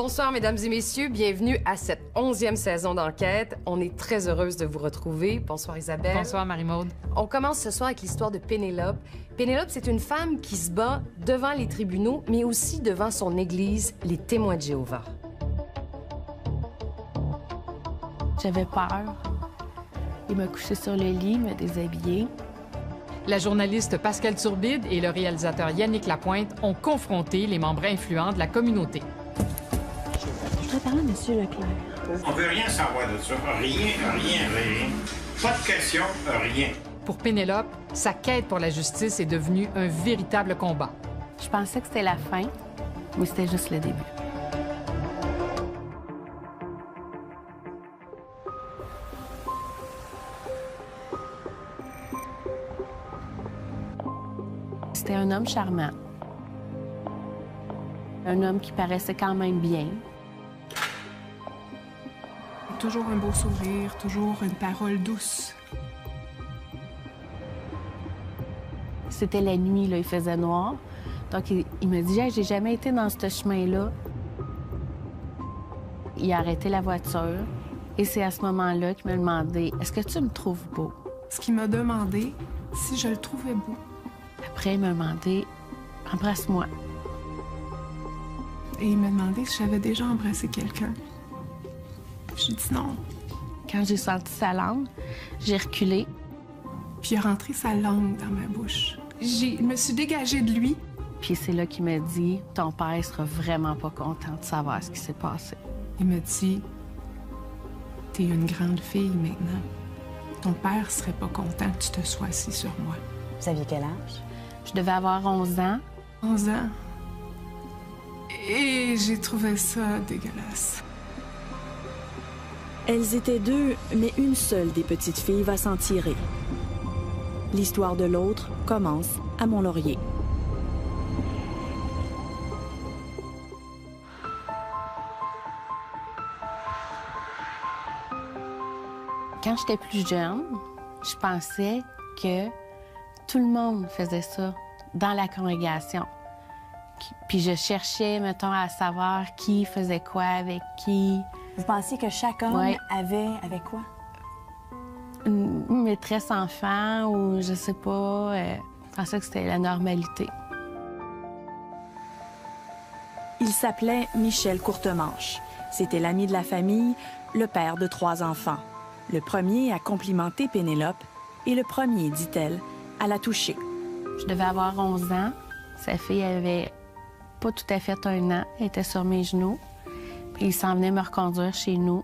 Bonsoir, mesdames et messieurs. Bienvenue à cette 11e saison d'Enquête. On est très heureuse de vous retrouver. Bonsoir, Isabelle. Bonsoir, Marie-Maude. On commence ce soir avec l'histoire de Pénélope. Pénélope, c'est une femme qui se bat devant les tribunaux, mais aussi devant son église, les Témoins de Jéhovah. J'avais peur. Il m'a couché sur le lit, m'a déshabillé. La journaliste Pascale Turbide et le réalisateur Yannick Lapointe ont confronté les membres influents de la communauté. Je voudrais parler à M. Leclerc. On veut rien savoir de ça. Rien. Pas de question, rien. Pour Pénélope, sa quête pour la justice est devenue un véritable combat. Je pensais que c'était la fin, mais c'était juste le début. C'était un homme charmant. Un homme qui paraissait quand même bien. Toujours un beau sourire, toujours une parole douce. C'était la nuit, là, il faisait noir. Donc, il me dit, hey, j'ai jamais été dans ce chemin-là. Il a arrêté la voiture. Et c'est à ce moment-là qu'il m'a demandé, est-ce que tu me trouves beau? Ce qu'il m'a demandé, si je le trouvais beau. Après, il m'a demandé, embrasse-moi. Et il m'a demandé si j'avais déjà embrassé quelqu'un. J'ai dit non. Quand j'ai senti sa langue, j'ai reculé. Puis il a rentré sa langue dans ma bouche. Je me suis dégagée de lui. Puis c'est là qu'il m'a dit, ton père sera vraiment pas content de savoir ce qui s'est passé. Il m'a dit, t'es une grande fille maintenant. Ton père serait pas content que tu te sois assis sur moi. Vous aviez quel âge? Je devais avoir 11 ans. 11 ans. Et j'ai trouvé ça dégueulasse. Elles étaient deux, mais une seule des petites filles va s'en tirer. L'histoire de l'autre commence à Mont-Laurier. Quand j'étais plus jeune, je pensais que tout le monde faisait ça dans la congrégation. Puis je cherchais, mettons, à savoir qui faisait quoi avec qui. Vous pensiez que chaque homme avait quoi? Une maîtresse enfant ou je sais pas. Je pensais que c'était la normalité. Il s'appelait Michel Courtemanche. C'était l'ami de la famille, le père de 3 enfants. Le premier à complimenter Pénélope et le premier, dit-elle, à la toucher. Je devais avoir 11 ans. Sa fille avait pas tout à fait 1 an. Elle était sur mes genoux. Puis il s'en venait me reconduire chez nous.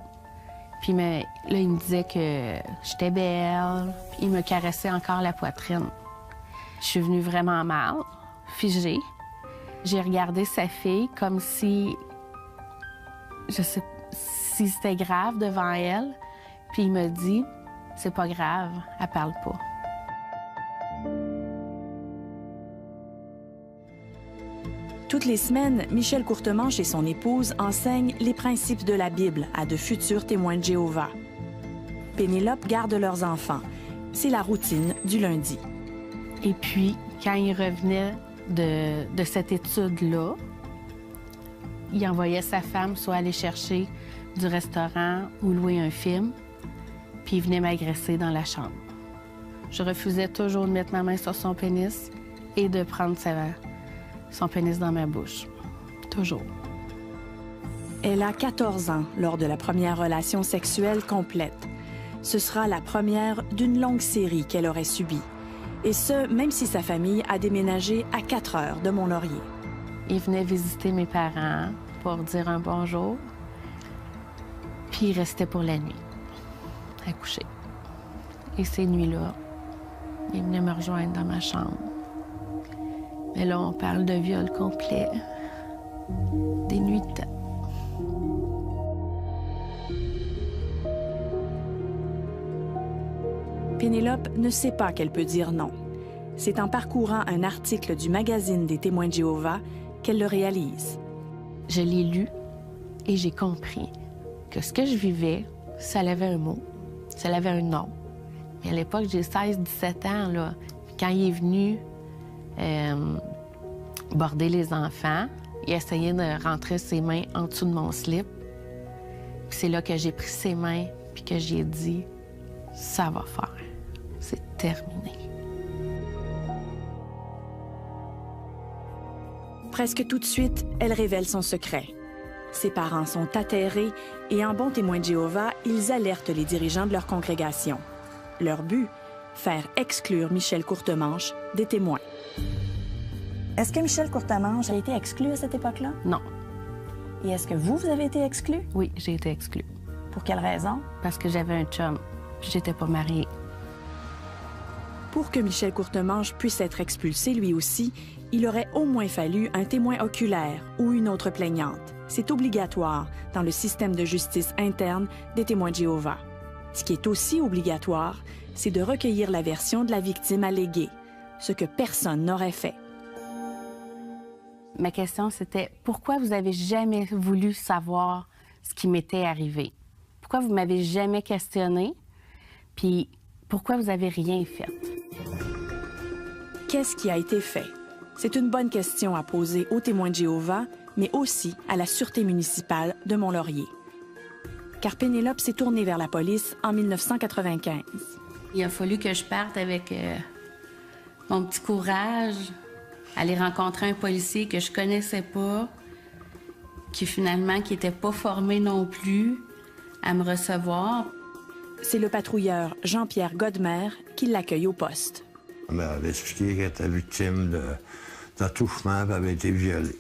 Puis là, il me disait que j'étais belle. Puis il me caressait encore la poitrine. Je suis venue vraiment mal, figée. J'ai regardé sa fille comme si... Je sais si c'était grave devant elle. Puis il me dit, c'est pas grave, elle parle pas. Toutes les semaines, Michel Courtemanche et son épouse enseignent les principes de la Bible à de futurs témoins de Jéhovah. Pénélope garde leurs enfants. C'est la routine du lundi. Et puis, quand il revenait de cette étude-là, il envoyait sa femme soit aller chercher du restaurant ou louer un film, puis il venait m'agresser dans la chambre. Je refusais toujours de mettre ma main sur son pénis et de prendre son pénis dans ma bouche. Toujours. Elle a 14 ans lors de la première relation sexuelle complète. Ce sera la première d'une longue série qu'elle aurait subie. Et ce, même si sa famille a déménagé à 4 heures de Mont-Laurier. Il venait visiter mes parents pour dire un bonjour, puis il restait pour la nuit, à coucher. Et ces nuits-là, il venait me rejoindre dans ma chambre. Mais là, on parle de viol complet, des nuits de temps. Pénélope ne sait pas qu'elle peut dire non. C'est en parcourant un article du magazine des Témoins de Jéhovah qu'elle le réalise. Je l'ai lu et j'ai compris que ce que je vivais, ça avait un mot, ça avait un nom. Mais à l'époque, j'ai 16-17 ans, là. Quand il est venu border les enfants, Il essayait de rentrer ses mains en dessous de mon slip. Puis c'est là que j'ai pris ses mains puis que j'ai dit « Ça va faire. C'est terminé. » Presque tout de suite, elle révèle son secret. Ses parents sont atterrés et en bons témoins de Jéhovah, ils alertent les dirigeants de leur congrégation. Leur but, faire exclure Michel Courtemanche des témoins. Est-ce que Michel Courtemanche a été exclu à cette époque-là? Non. Et est-ce que vous avez été exclu? Oui, j'ai été exclue. Pour quelle raison? Parce que j'avais un chum. J'étais pas mariée. Pour que Michel Courtemanche puisse être expulsé lui aussi, il aurait au moins fallu un témoin oculaire ou une autre plaignante. C'est obligatoire dans le système de justice interne des témoins de Jéhovah. Ce qui est aussi obligatoire, c'est de recueillir la version de la victime alléguée, ce que personne n'aurait fait. Ma question, c'était pourquoi vous avez jamais voulu savoir ce qui m'était arrivé? Pourquoi vous m'avez jamais questionné? Puis pourquoi vous avez rien fait? Qu'est-ce qui a été fait? C'est une bonne question à poser aux témoins de Jéhovah, mais aussi à la Sûreté municipale de Mont-Laurier. Car Pénélope s'est tournée vers la police en 1995. Il a fallu que je parte avec mon petit courage, aller rencontrer un policier que je connaissais pas, qui était pas formé non plus à me recevoir. C'est le patrouilleur Jean-Pierre Godmer qui l'accueille au poste. Elle m'avait expliqué qu'elle était victime d'attouchement et avait été violée.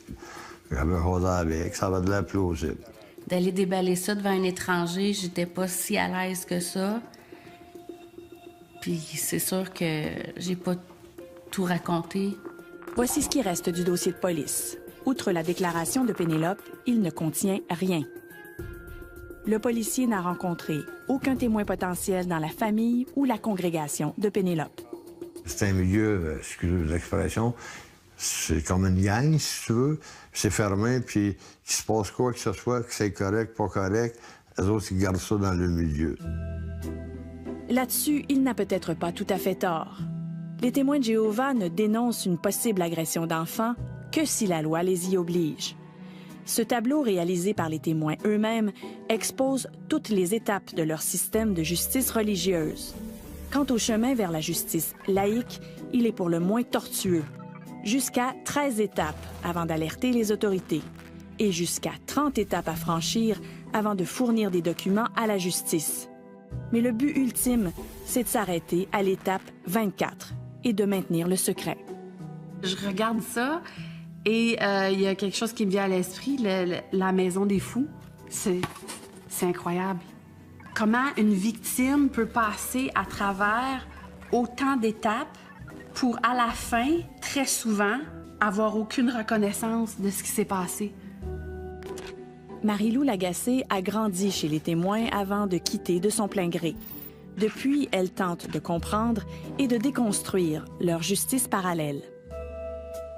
J'avais rodé avec, ça avait de l'air plausible. D'aller déballer ça devant un étranger, j'étais pas si à l'aise que ça. Puis c'est sûr que j'ai pas tout raconté. Voici ce qui reste du dossier de police. Outre la déclaration de Pénélope, il ne contient rien. Le policier n'a rencontré aucun témoin potentiel dans la famille ou la congrégation de Pénélope. C'est un milieu, excusez l'expression, c'est comme une gang, si tu veux. C'est fermé, puis qu'il se passe quoi que ce soit, que c'est correct, pas correct, les autres, ils gardent ça dans le milieu. Là-dessus, il n'a peut-être pas tout à fait tort. Les témoins de Jéhovah ne dénoncent une possible agression d'enfants que si la loi les y oblige. Ce tableau réalisé par les témoins eux-mêmes expose toutes les étapes de leur système de justice religieuse. Quant au chemin vers la justice laïque, il est pour le moins tortueux. Jusqu'à 13 étapes avant d'alerter les autorités et jusqu'à 30 étapes à franchir avant de fournir des documents à la justice. Mais le but ultime, c'est de s'arrêter à l'étape 24 et de maintenir le secret. Je regarde ça et il y a quelque chose qui me vient à l'esprit, la maison des fous. C'est incroyable. Comment une victime peut passer à travers autant d'étapes pour, à la fin, très souvent, avoir aucune reconnaissance de ce qui s'est passé. Marie-Lou Lagacé a grandi chez les témoins avant de quitter de son plein gré. Depuis, elle tente de comprendre et de déconstruire leur justice parallèle.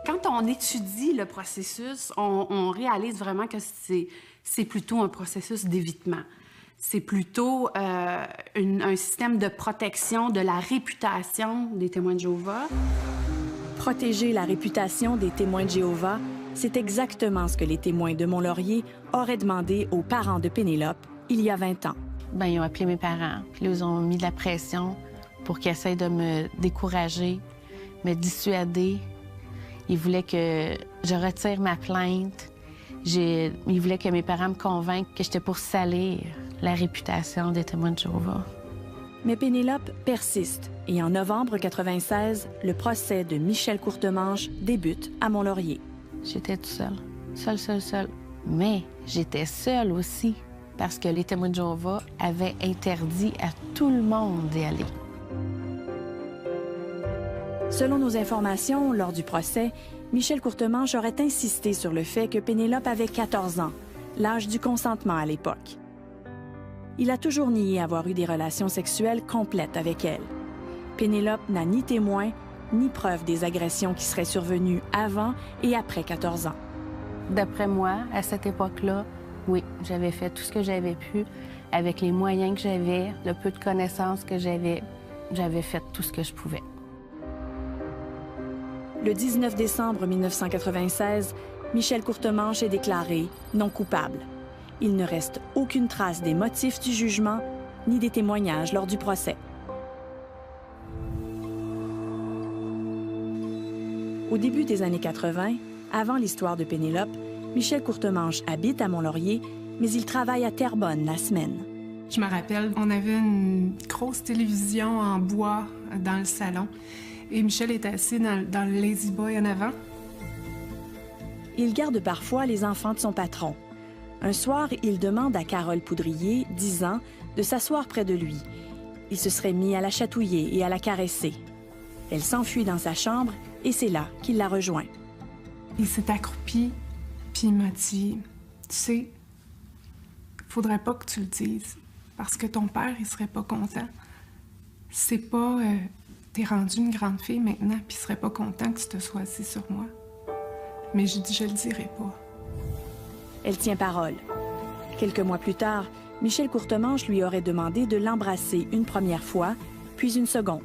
Quand on étudie le processus, on réalise vraiment que c'est plutôt un processus d'évitement. C'est plutôt un système de protection de la réputation des témoins de Jéhovah. Protéger la réputation des témoins de Jéhovah, c'est exactement ce que les témoins de Mont-Laurier auraient demandé aux parents de Pénélope il y a 20 ans. Bien, ils ont appelé mes parents, puis là, ils ont mis de la pression pour qu'ils essayent de me décourager, me dissuader. Ils voulaient que je retire ma plainte. Ils voulaient que mes parents me convainquent que j'étais pour salir la réputation des témoins de Jéhovah. Mais Pénélope persiste et en novembre 1996, le procès de Michel Courtemanche débute à Mont-Laurier. J'étais toute seule. Mais j'étais seule aussi parce que les témoins de Jéhovah avaient interdit à tout le monde d'y aller. Selon nos informations, lors du procès, Michel Courtemanche aurait insisté sur le fait que Pénélope avait 14 ans, l'âge du consentement à l'époque. Il a toujours nié avoir eu des relations sexuelles complètes avec elle. Pénélope n'a ni témoin, ni preuve des agressions qui seraient survenues avant et après 14 ans. D'après moi, à cette époque-là, oui, j'avais fait tout ce que j'avais pu. Avec les moyens que j'avais, le peu de connaissances que j'avais fait tout ce que je pouvais. Le 19 décembre 1996, Michel Courtemanche est déclaré non coupable. Il ne reste aucune trace des motifs du jugement ni des témoignages lors du procès. Au début des années 80, avant l'histoire de Pénélope, Michel Courtemanche habite à Mont-Laurier, mais il travaille à Terrebonne la semaine. Je me rappelle, on avait une grosse télévision en bois dans le salon et Michel est assis dans le Lazy Boy en avant. Il garde parfois les enfants de son patron. Un soir, il demande à Carole Poudrier, 10 ans, de s'asseoir près de lui. Il se serait mis à la chatouiller et à la caresser. Elle s'enfuit dans sa chambre et c'est là qu'il la rejoint. Il s'est accroupi, puis il m'a dit, « Tu sais, faudrait pas que tu le dises, parce que ton père, il serait pas content. C'est pas... t'es rendue une grande fille maintenant, puis il serait pas content que tu te sois assis sur moi. » Mais j'ai dit, je le dirai pas. Elle tient parole. Quelques mois plus tard, Michel Courtemanche lui aurait demandé de l'embrasser une première fois, puis une seconde.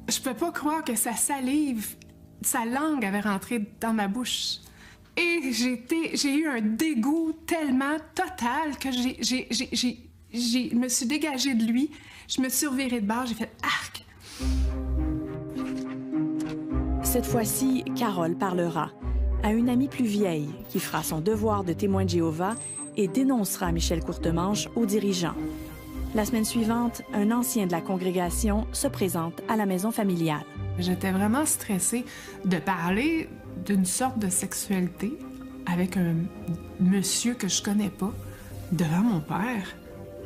Je peux pas croire que sa salive, sa langue avait rentré dans ma bouche. Et j'ai eu un dégoût tellement total que je me suis dégagée de lui. Je me suis revirée de bord, j'ai fait « arc ». Cette fois-ci, Carole parlera à une amie plus vieille qui fera son devoir de témoin de Jéhovah et dénoncera Michel Courtemanche aux dirigeants. La semaine suivante, un ancien de la congrégation se présente à la maison familiale. J'étais vraiment stressée de parler d'une sorte de sexualité avec un monsieur que je connais pas devant mon père.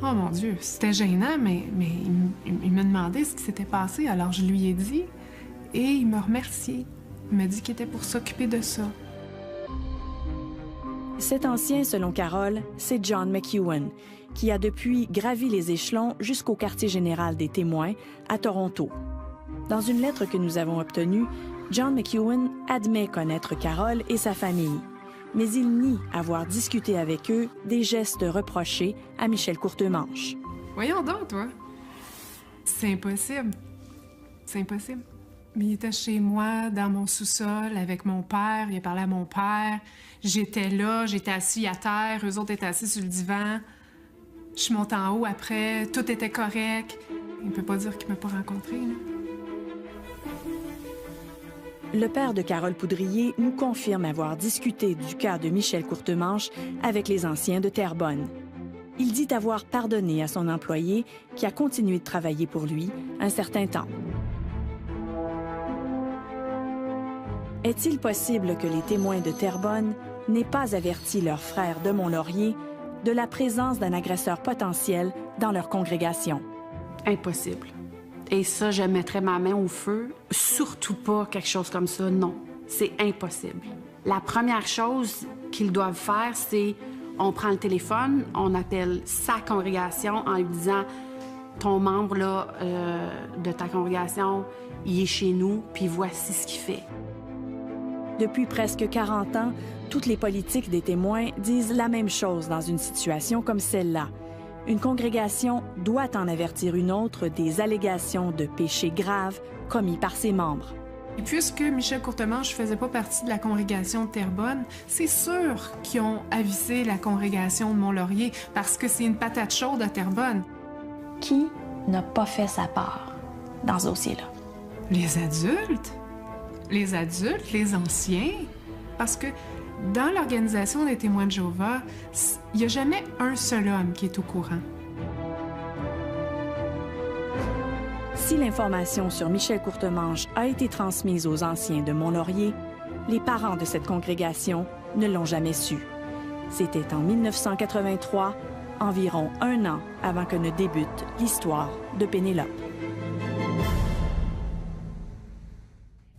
Oh mon Dieu, c'était gênant, mais il me demandait ce qui s'était passé, alors je lui ai dit et il m'a remercié. Il m'a dit qu'il était pour s'occuper de ça. Cet ancien, selon Carole, c'est John McEwen, qui a depuis gravi les échelons jusqu'au quartier général des témoins à Toronto. Dans une lettre que nous avons obtenue, John McEwen admet connaître Carole et sa famille, mais il nie avoir discuté avec eux des gestes reprochés à Michel Courtemanche. Voyons donc, toi. C'est impossible. C'est impossible. Mais il était chez moi, dans mon sous-sol, avec mon père. Il a parlé à mon père. J'étais là, j'étais assis à terre. Eux autres étaient assis sur le divan. Je suis montée en haut après. Tout était correct. Il ne peut pas dire qu'il ne m'a pas rencontré, là. Le père de Carole Poudrier nous confirme avoir discuté du cas de Michel Courtemanche avec les anciens de Terrebonne. Il dit avoir pardonné à son employé qui a continué de travailler pour lui un certain temps. Est-il possible que les témoins de Terrebonne n'aient pas averti leurs frères de Mont-Laurier de la présence d'un agresseur potentiel dans leur congrégation? Impossible. Et ça, je mettrais ma main au feu. Surtout pas quelque chose comme ça, non. C'est impossible. La première chose qu'ils doivent faire, c'est on prend le téléphone, on appelle sa congrégation en lui disant « Ton membre là, de ta congrégation, il est chez nous, puis voici ce qu'il fait. » Depuis presque 40 ans, toutes les politiques des témoins disent la même chose dans une situation comme celle-là. Une congrégation doit en avertir une autre des allégations de péchés graves commis par ses membres. Et puisque Michel Courtemanche ne faisait pas partie de la congrégation de Terrebonne, c'est sûr qu'ils ont avisé la congrégation de Mont-Laurier parce que c'est une patate chaude à Terrebonne. Qui n'a pas fait sa part dans ce dossier-là? Les adultes. Les adultes, les anciens. Parce que dans l'organisation des témoins de Jéhovah, il n'y a jamais un seul homme qui est au courant. Si l'information sur Michel Courtemanche a été transmise aux anciens de Mont-Laurier, les parents de cette congrégation ne l'ont jamais su. C'était en 1983, environ un an avant que ne débute l'histoire de Pénélope.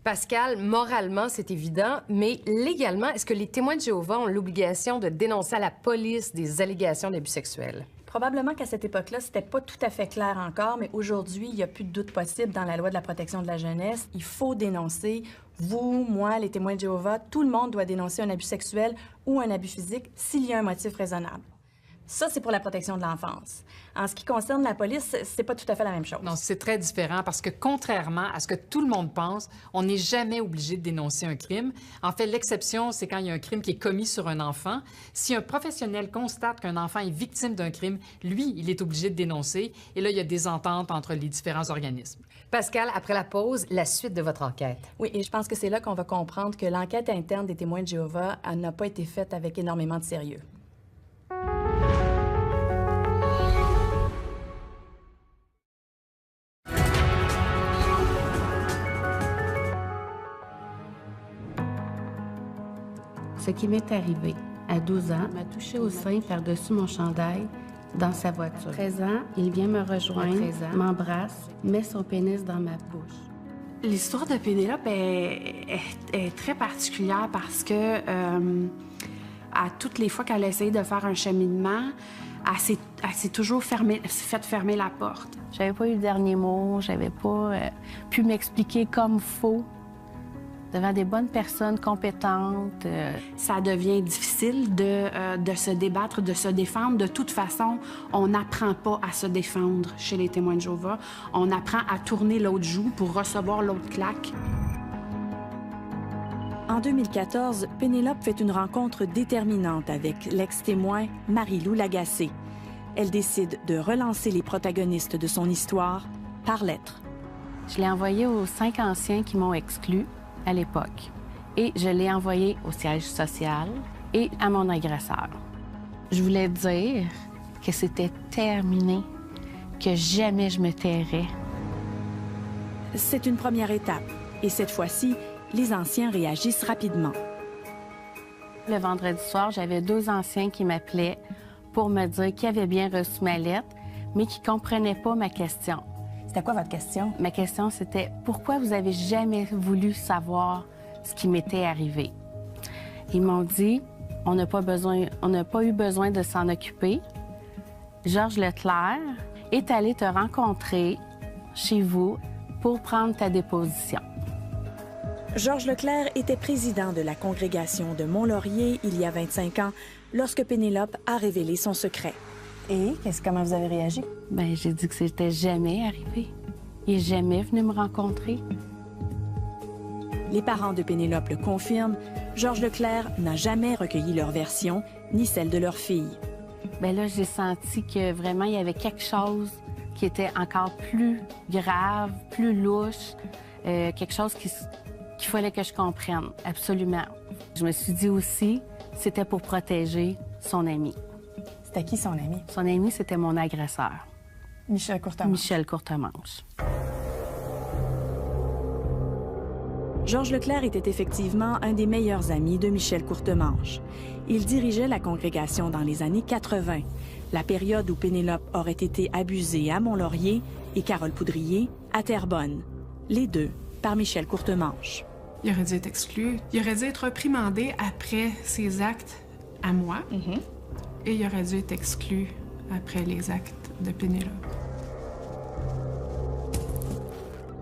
Pascal, moralement, c'est évident, mais légalement, est-ce que les témoins de Jéhovah ont l'obligation de dénoncer à la police des allégations d'abus sexuels? Probablement qu'à cette époque-là, c'était pas tout à fait clair encore, mais aujourd'hui, il n'y a plus de doute possible dans la loi de la protection de la jeunesse. Il faut dénoncer. Vous, moi, les témoins de Jéhovah, tout le monde doit dénoncer un abus sexuel ou un abus physique s'il y a un motif raisonnable. Ça, c'est pour la protection de l'enfance. En ce qui concerne la police, c'est pas tout à fait la même chose. Non, c'est très différent parce que contrairement à ce que tout le monde pense, on n'est jamais obligé de dénoncer un crime. En fait, l'exception, c'est quand il y a un crime qui est commis sur un enfant. Si un professionnel constate qu'un enfant est victime d'un crime, lui, il est obligé de dénoncer. Et là, il y a des ententes entre les différents organismes. Pascal, après la pause, la suite de votre enquête. Oui, et je pense que c'est là qu'on va comprendre que l'enquête interne des témoins de Jéhovah n'a pas été faite avec énormément de sérieux. Ce qui m'est arrivé à 12 ans m'a touché au sein par-dessus mon chandail dans sa voiture. À 13 ans, il vient me rejoindre, m'embrasse, met son pénis dans ma bouche. L'histoire de Pénélope est très particulière parce que à toutes les fois qu'elle a essayé de faire un cheminement, elle s'est toujours fait fermer la porte. J'avais pas eu le dernier mot, j'avais pas pu m'expliquer comme faut devant des bonnes personnes compétentes. Ça devient difficile de se débattre, de se défendre. De toute façon, on n'apprend pas à se défendre chez les témoins de Jéhovah. On apprend à tourner l'autre joue pour recevoir l'autre claque. En 2014, Pénélope fait une rencontre déterminante avec l'ex-témoin Marie-Lou Lagacé. Elle décide de relancer les protagonistes de son histoire par lettre. Je l'ai envoyé aux 5 anciens qui m'ont exclu à l'époque. Et je l'ai envoyé au siège social et à mon agresseur. Je voulais dire que c'était terminé, que jamais je me tairais. C'est une première étape. Et cette fois-ci, les anciens réagissent rapidement. Le vendredi soir, j'avais 2 anciens qui m'appelaient pour me dire qu'ils avaient bien reçu ma lettre, mais qui ne comprenaient pas ma question. C'était quoi votre question? Ma question, c'était « Pourquoi vous avez jamais voulu savoir ce qui m'était arrivé? » Ils m'ont dit « On n'a pas eu besoin de s'en occuper. Georges Leclerc est allé te rencontrer chez vous pour prendre ta déposition. » Georges Leclerc était président de la congrégation de Mont-Laurier il y a 25 ans lorsque Pénélope a révélé son secret. Et comment vous avez réagi? Bien, j'ai dit que c'était jamais arrivé. Il n'est jamais venu me rencontrer. Les parents de Pénélope le confirment, Georges Leclerc n'a jamais recueilli leur version, ni celle de leur fille. Bien là, j'ai senti que vraiment, il y avait quelque chose qui était encore plus grave, plus louche, quelque chose qu'il fallait que je comprenne, absolument. Je me suis dit aussi, c'était pour protéger son ami. C'était qui son ami? Son ami, c'était mon agresseur. Michel Courtemanche. Michel Courtemanche. Georges Leclerc était effectivement un des meilleurs amis de Michel Courtemanche. Il dirigeait la congrégation dans les années 80, la période où Pénélope aurait été abusée à Mont-Laurier et Carole Poudrier à Terrebonne, les deux par Michel Courtemanche. Il aurait dû être exclu. Il aurait dû être reprimandé après ses actes à moi. Et il aurait dû être exclu après les actes de Pénélope.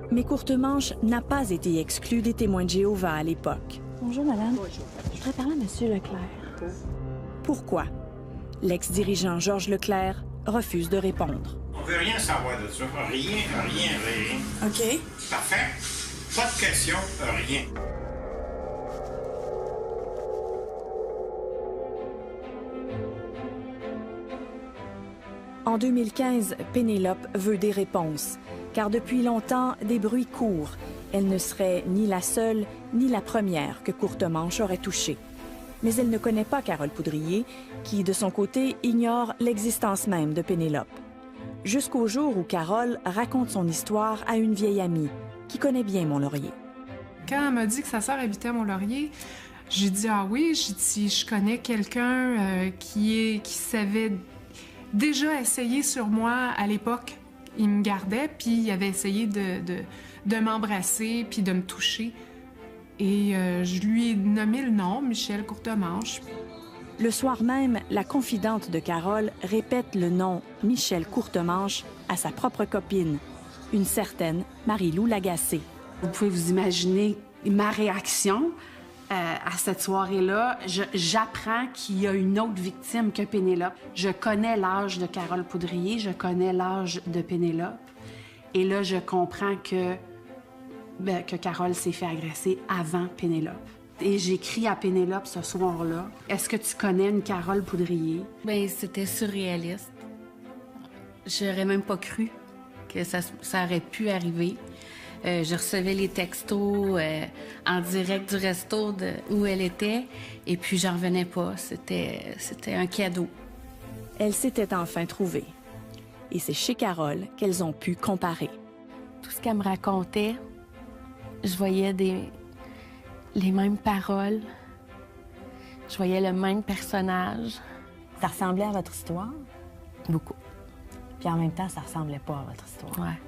Mais Courtemanche n'a pas été exclu des témoins de Jéhovah à l'époque. Bonjour, madame. Bonjour. Je voudrais parler à monsieur Leclerc. Pourquoi? L'ex-dirigeant Georges Leclerc refuse de répondre. On veut rien savoir de ça. Rien. OK. Parfait. Pas de questions, rien. En 2015, Pénélope veut des réponses, car depuis longtemps, des bruits courent. Elle ne serait ni la seule, ni la première que Courtemanche aurait touchée. Mais elle ne connaît pas Carole Poudrier, qui, de son côté, ignore l'existence même de Pénélope. Jusqu'au jour où Carole raconte son histoire à une vieille amie, qui connaît bien Mont-Laurier. Quand elle m'a dit que sa sœur habitait à Mont-Laurier, j'ai dit « Ah oui, j'ai dit, je connais quelqu'un qui savait déjà essayer sur moi à l'époque. Il me gardait, puis il avait essayé de m'embrasser puis de me toucher. Et je lui ai nommé le nom, Michel Courtemanche. » Le soir même, la confidente de Carole répète le nom Michel Courtemanche à sa propre copine, une certaine Marie-Lou Lagacé. Vous pouvez vous imaginer ma réaction à cette soirée-là, j'apprends qu'il y a une autre victime que Pénélope. Je connais l'âge de Carole Poudrier, je connais l'âge de Pénélope. Et là, je comprends que Carole s'est fait agresser avant Pénélope. Et j'écris à Pénélope ce soir-là. Est-ce que tu connais une Carole Poudrier? Bien, c'était surréaliste. J'aurais même pas cru que ça aurait pu arriver. Je recevais les textos en direct du resto où elle était, et puis j'en revenais pas. C'était un cadeau. Elle s'était enfin trouvée. Et c'est chez Carole qu'elles ont pu comparer. Tout ce qu'elle me racontait, je voyais les mêmes paroles. Je voyais le même personnage. Ça ressemblait à votre histoire? Beaucoup. Puis en même temps, ça ressemblait pas à votre histoire. Ouais.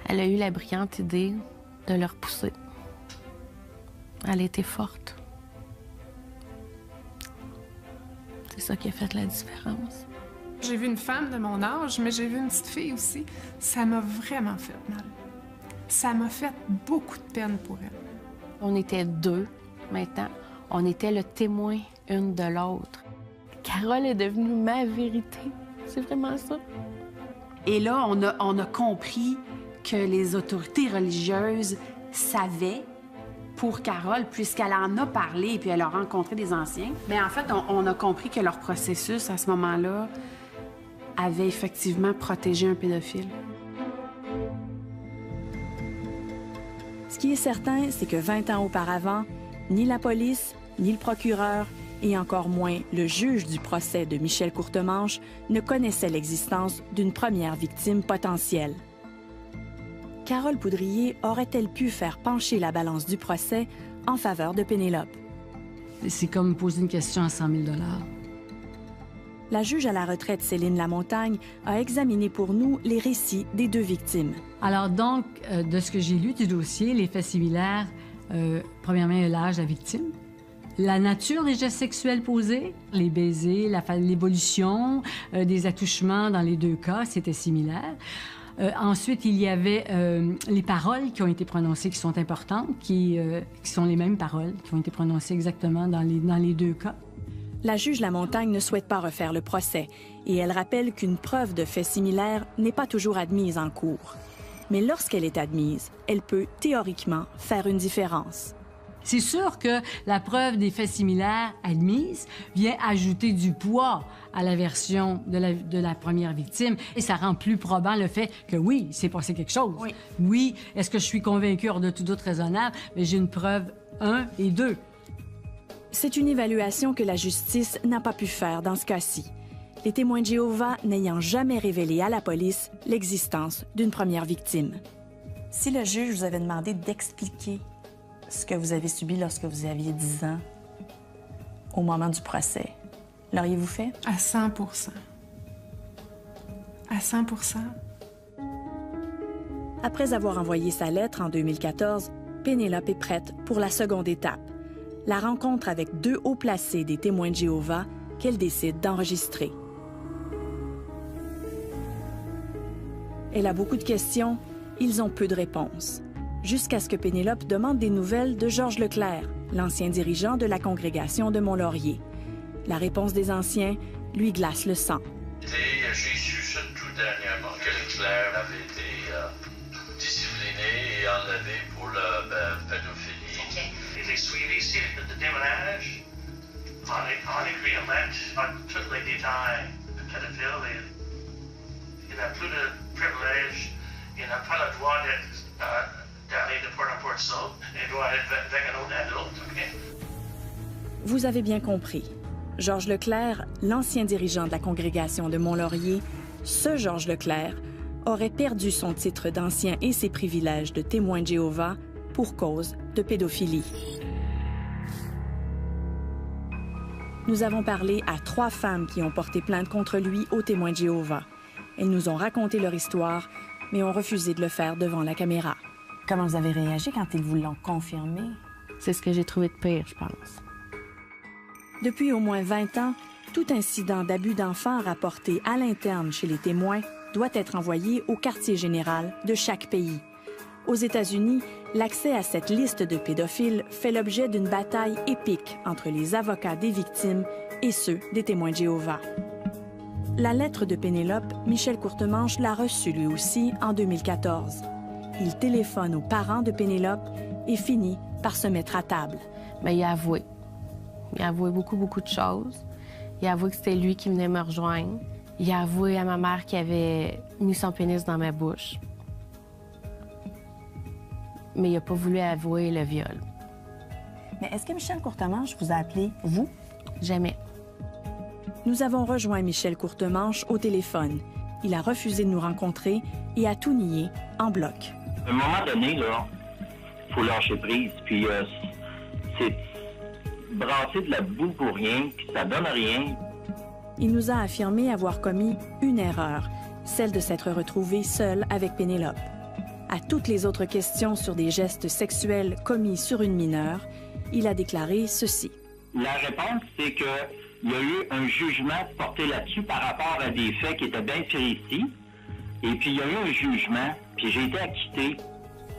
Elle a eu la brillante idée de le repousser. Elle était forte. C'est ça qui a fait la différence. J'ai vu une femme de mon âge, mais j'ai vu une petite fille aussi. Ça m'a vraiment fait mal. Ça m'a fait beaucoup de peine pour elle. On était deux maintenant. On était le témoin une de l'autre. Carole est devenue ma vérité. C'est vraiment ça. Et là, on a compris que les autorités religieuses savaient pour Carole, puisqu'elle en a parlé et puis elle a rencontré des anciens. Mais en fait, on a compris que leur processus, à ce moment-là, avait effectivement protégé un pédophile. Ce qui est certain, c'est que 20 ans auparavant, ni la police, ni le procureur, et encore moins le juge du procès de Michel Courtemanche ne connaissaient l'existence d'une première victime potentielle. Carole Poudrier aurait-elle pu faire pencher la balance du procès en faveur de Pénélope? C'est comme poser une question à 100 000 $. La juge à la retraite Céline Lamontagne a examiné pour nous les récits des deux victimes. Alors donc, de ce que j'ai lu du dossier, les faits similaires, premièrement, l'âge de la victime, la nature des gestes sexuels posés, les baisers, l'évolution, des attouchements dans les deux cas, c'était similaire. Ensuite, il y avait les paroles qui ont été prononcées, qui sont importantes, qui sont les mêmes paroles, qui ont été prononcées exactement dans les deux cas. La juge Lamontagne ne souhaite pas refaire le procès et elle rappelle qu'une preuve de fait similaire n'est pas toujours admise en cours. Mais lorsqu'elle est admise, elle peut théoriquement faire une différence. C'est sûr que la preuve des faits similaires admise vient ajouter du poids à la version de la première victime et ça rend plus probant le fait que oui, il s'est passé quelque chose. Oui, est-ce que je suis convaincue hors de tout doute raisonnable? Mais j'ai une preuve 1 et 2. C'est une évaluation que la justice n'a pas pu faire dans ce cas-ci, les témoins de Jéhovah n'ayant jamais révélé à la police l'existence d'une première victime. Si le juge vous avait demandé d'expliquer ce que vous avez subi lorsque vous aviez 10 ans, au moment du procès, l'auriez-vous fait? À 100%. À 100%. Après avoir envoyé sa lettre en 2014, Pénélope est prête pour la seconde étape, la rencontre avec deux hauts placés des témoins de Jéhovah qu'elle décide d'enregistrer. Elle a beaucoup de questions, ils ont peu de réponses. Jusqu'à ce que Pénélope demande des nouvelles de Georges Leclerc, l'ancien dirigeant de la congrégation de Mont-Laurier. La réponse des anciens lui glace le sang. J'ai su surtout dernièrement que Leclerc avait été discipliné et enlevé pour la pédophilie. Okay. Il est suivi ici de témoignage en agrément à tous les détails de pédophilie. Il n'a plus de privilèges, il n'a pas le droit d'aller de porte en porte seul, il doit être avec un autre adulte, OK? Vous avez bien compris. Georges Leclerc, l'ancien dirigeant de la congrégation de Mont-Laurier, ce Georges Leclerc, aurait perdu son titre d'ancien et ses privilèges de témoin de Jéhovah pour cause de pédophilie. Nous avons parlé à 3 femmes qui ont porté plainte contre lui aux témoins de Jéhovah. Elles nous ont raconté leur histoire, mais ont refusé de le faire devant la caméra. Comment vous avez réagi quand ils vous l'ont confirmé? C'est ce que j'ai trouvé de pire, je pense. Depuis au moins 20 ans, tout incident d'abus d'enfants rapporté à l'interne chez les témoins doit être envoyé au quartier général de chaque pays. Aux États-Unis, l'accès à cette liste de pédophiles fait l'objet d'une bataille épique entre les avocats des victimes et ceux des témoins de Jéhovah. La lettre de Pénélope, Michel Courtemanche l'a reçue lui aussi en 2014. Il téléphone aux parents de Pénélope et finit par se mettre à table. Bien, il a avoué. Il a avoué beaucoup de choses. Il a avoué que c'était lui qui venait me rejoindre. Il a avoué à ma mère qu'il avait mis son pénis dans ma bouche. Mais il n'a pas voulu avouer le viol. Mais est-ce que Michel Courtemanche vous a appelé, vous? Jamais. Nous avons rejoint Michel Courtemanche au téléphone. Il a refusé de nous rencontrer et a tout nié en bloc. À un moment donné, là, faut lâcher prise, puis c'est brasser de la boue pour rien, puis ça donne rien. Il nous a affirmé avoir commis une erreur, celle de s'être retrouvé seul avec Pénélope. À toutes les autres questions sur des gestes sexuels commis sur une mineure, il a déclaré ceci. La réponse, c'est qu'il y a eu un jugement porté là-dessus par rapport à des faits qui étaient bien précis. Et puis, il y a eu un jugement, puis j'ai été acquitté.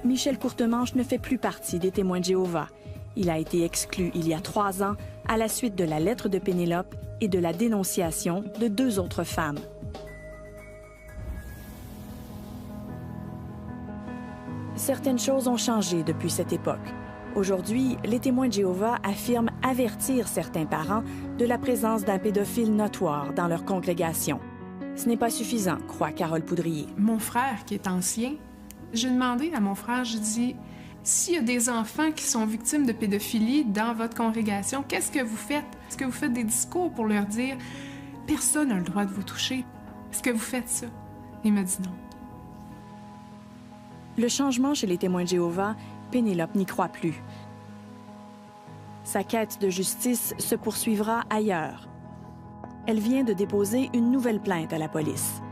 Michel Courtemanche ne fait plus partie des témoins de Jéhovah. Il a été exclu il y a 3 ans à la suite de la lettre de Pénélope et de la dénonciation de 2 autres femmes. Certaines choses ont changé depuis cette époque. Aujourd'hui, les témoins de Jéhovah affirment avertir certains parents de la présence d'un pédophile notoire dans leur congrégation. Ce n'est pas suffisant, croit Carole Poudrier. Mon frère, qui est ancien, j'ai demandé à mon frère, je dis, s'il y a des enfants qui sont victimes de pédophilie dans votre congrégation, qu'est-ce que vous faites? Est-ce que vous faites des discours pour leur dire « Personne n'a le droit de vous toucher. Est-ce que vous faites ça? » Il m'a dit non. Le changement chez les témoins de Jéhovah, Pénélope n'y croit plus. Sa quête de justice se poursuivra ailleurs. Elle vient de déposer une nouvelle plainte à la police.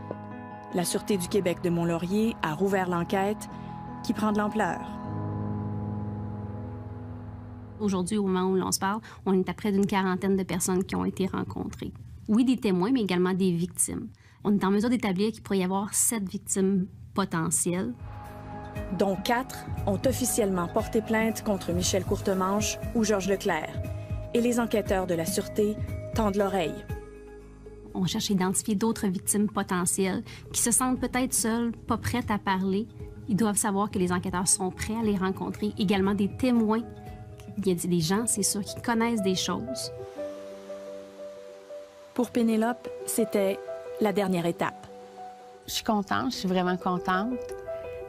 La Sûreté du Québec de Mont-Laurier a rouvert l'enquête qui prend de l'ampleur. Aujourd'hui, au moment où l'on se parle, on est à près d'une 40aine de personnes qui ont été rencontrées. Oui, des témoins, mais également des victimes. On est en mesure d'établir qu'il pourrait y avoir 7 victimes potentielles. Dont 4 ont officiellement porté plainte contre Michel Courtemanche ou Georges Leclerc. Et les enquêteurs de la Sûreté tendent l'oreille. On cherche à identifier d'autres victimes potentielles qui se sentent peut-être seules, pas prêtes à parler. Ils doivent savoir que les enquêteurs sont prêts à les rencontrer. Également des témoins. Il y a des gens, c'est sûr, qui connaissent des choses. Pour Pénélope, c'était la dernière étape. Je suis contente, je suis vraiment contente.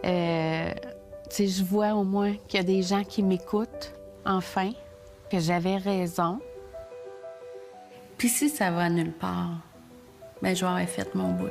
Je vois au moins qu'il y a des gens qui m'écoutent, enfin, que j'avais raison. Puis si ça va nulle part, bien, je vais avoir fait mon bout.